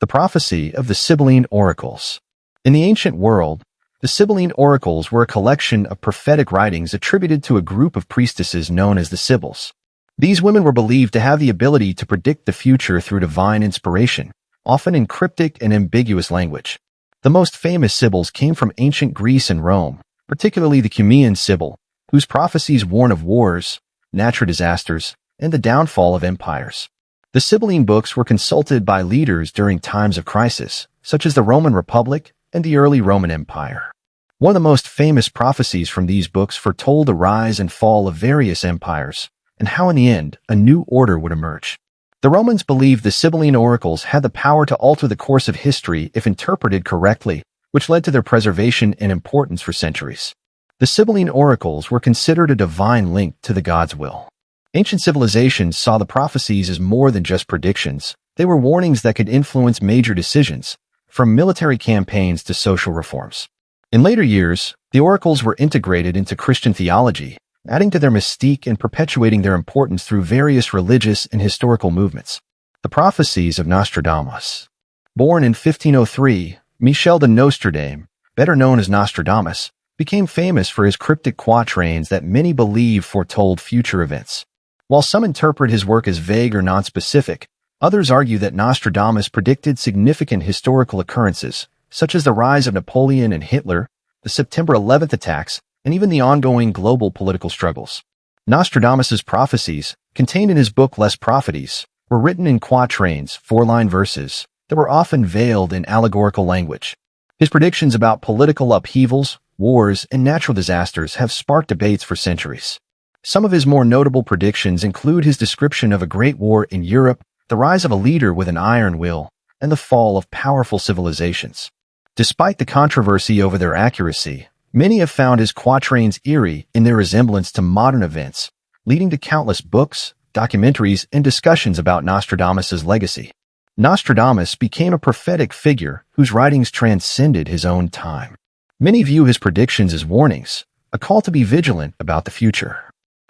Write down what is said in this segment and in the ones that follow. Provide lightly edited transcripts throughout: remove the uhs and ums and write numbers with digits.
The prophecy of the Sibylline Oracles. In the ancient world, the Sibylline Oracles were a collection of prophetic writings attributed to a group of priestesses known as the Sibyls. These women were believed to have the ability to predict the future through divine inspiration, often in cryptic and ambiguous language. The most famous Sibyls came from ancient Greece and Rome, particularly the Cumaean Sibyl, whose prophecies warn of wars, natural disasters, and the downfall of empires. The Sibylline books were consulted by leaders during times of crisis, such as the Roman Republic and the early Roman Empire. One of the most famous prophecies from these books foretold the rise and fall of various empires, and how in the end, a new order would emerge. The Romans believed the Sibylline oracles had the power to alter the course of history if interpreted correctly, which led to their preservation and importance for centuries. The Sibylline oracles were considered a divine link to the God's will. Ancient civilizations saw the prophecies as more than just predictions. They were warnings that could influence major decisions, from military campaigns to social reforms. In later years, the oracles were integrated into Christian theology, adding to their mystique and perpetuating their importance through various religious and historical movements. The Prophecies of Nostradamus. Born in 1503, Michel de Nostradamus, better known as Nostradamus, became famous for his cryptic quatrains that many believe foretold future events. While some interpret his work as vague or nonspecific, others argue that Nostradamus predicted significant historical occurrences, such as the rise of Napoleon and Hitler, the September 11th attacks, and even the ongoing global political struggles. Nostradamus's prophecies, contained in his book Les Prophéties, were written in quatrains, four-line verses, that were often veiled in allegorical language. His predictions about political upheavals, wars, and natural disasters have sparked debates for centuries. Some of his more notable predictions include his description of a great war in Europe, the rise of a leader with an iron will, and the fall of powerful civilizations. Despite the controversy over their accuracy, many have found his quatrains eerie in their resemblance to modern events, leading to countless books, documentaries, and discussions about Nostradamus's legacy. Nostradamus became a prophetic figure whose writings transcended his own time. Many view his predictions as warnings, a call to be vigilant about the future.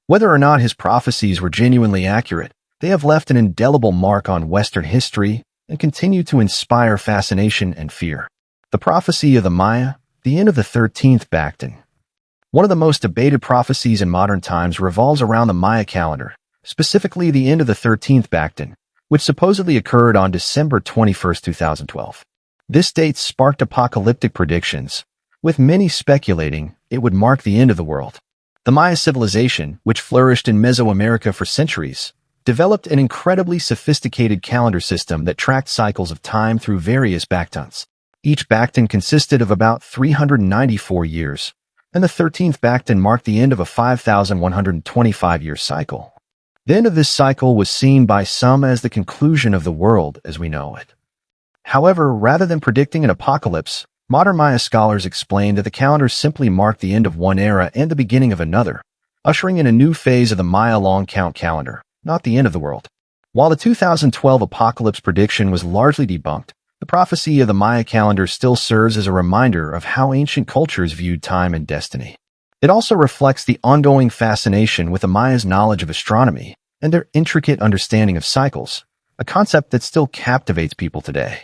Whether or not his prophecies were genuinely accurate, they have left an indelible mark on Western history and continue to inspire fascination and fear. The prophecy of the Maya, the end of the 13th Bakhtin. One of the most debated prophecies in modern times revolves around the Maya calendar, specifically the end of the 13th Bakhtin, which supposedly occurred on December 21, 2012. This date sparked apocalyptic predictions, with many speculating it would mark the end of the world. The Maya civilization, which flourished in Mesoamerica for centuries, developed an incredibly sophisticated calendar system that tracked cycles of time through various Bakhtins. Each Bakhtin consisted of about 394 years, and the 13th Bakhtin marked the end of a 5,125-year cycle. The end of this cycle was seen by some as the conclusion of the world as we know it. However, rather than predicting an apocalypse, modern Maya scholars explain that the calendar simply marked the end of one era and the beginning of another, ushering in a new phase of the Maya long count calendar, not the end of the world. While the 2012 apocalypse prediction was largely debunked, the prophecy of the Maya calendar still serves as a reminder of how ancient cultures viewed time and destiny. It also reflects the ongoing fascination with the Maya's knowledge of astronomy and their intricate understanding of cycles, a concept that still captivates people today.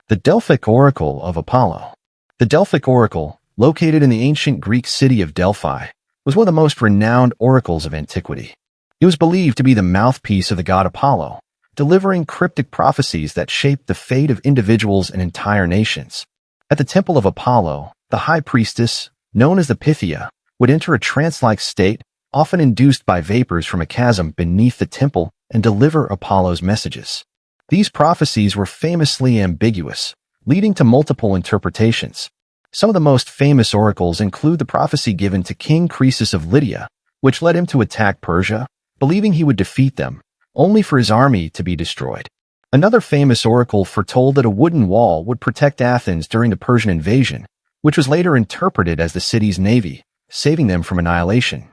The Delphic Oracle of Apollo. The Delphic Oracle, located in the ancient Greek city of Delphi, was one of the most renowned oracles of antiquity. It was believed to be the mouthpiece of the god Apollo, delivering cryptic prophecies that shaped the fate of individuals and entire nations. At the temple of Apollo, the high priestess, known as the Pythia, would enter a trance-like state, often induced by vapors from a chasm beneath the temple, and deliver Apollo's messages. These prophecies were famously ambiguous, leading to multiple interpretations. Some of the most famous oracles include the prophecy given to King Croesus of Lydia, which led him to attack Persia, believing he would defeat them, only for his army to be destroyed. Another famous oracle foretold that a wooden wall would protect Athens during the Persian invasion, which was later interpreted as the city's navy, saving them from annihilation.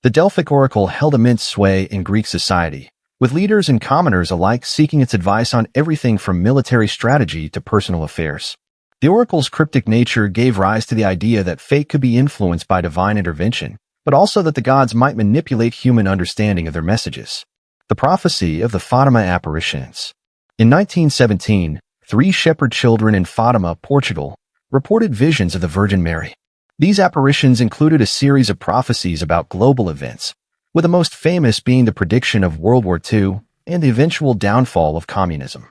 The Delphic Oracle held immense sway in Greek society, with leaders and commoners alike seeking its advice on everything from military strategy to personal affairs. The oracle's cryptic nature gave rise to the idea that fate could be influenced by divine intervention, but also that the gods might manipulate human understanding of their messages. The prophecy of the Fatima Apparitions. In 1917, Three shepherd children in Fatima, Portugal, reported visions of the Virgin Mary. These apparitions included a series of prophecies about global events, with the most famous being the prediction of World War II and the eventual downfall of communism.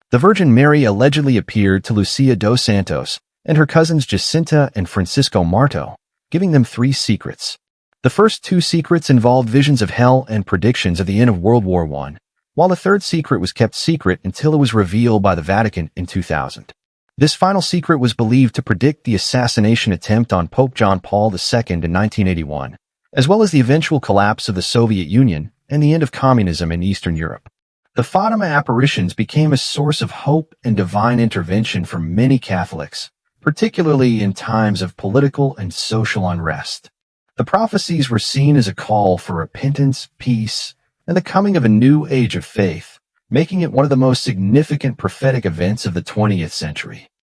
The Virgin Mary allegedly appeared to Lucia dos Santos and her cousins Jacinta and Francisco Marto, giving them 3 secrets. The first 2 secrets involved visions of hell and predictions of the end of World War I, while the third secret was kept secret until it was revealed by the Vatican in 2000. This final secret was believed to predict the assassination attempt on Pope John Paul II in 1981, as well as the eventual collapse of the Soviet Union and the end of communism in Eastern Europe. The Fatima apparitions became a source of hope and divine intervention for many Catholics, particularly in times of political and social unrest. The prophecies were seen as a call for repentance, peace, and the coming of a new age of faith, making it one of the most significant prophetic events of the 20th century.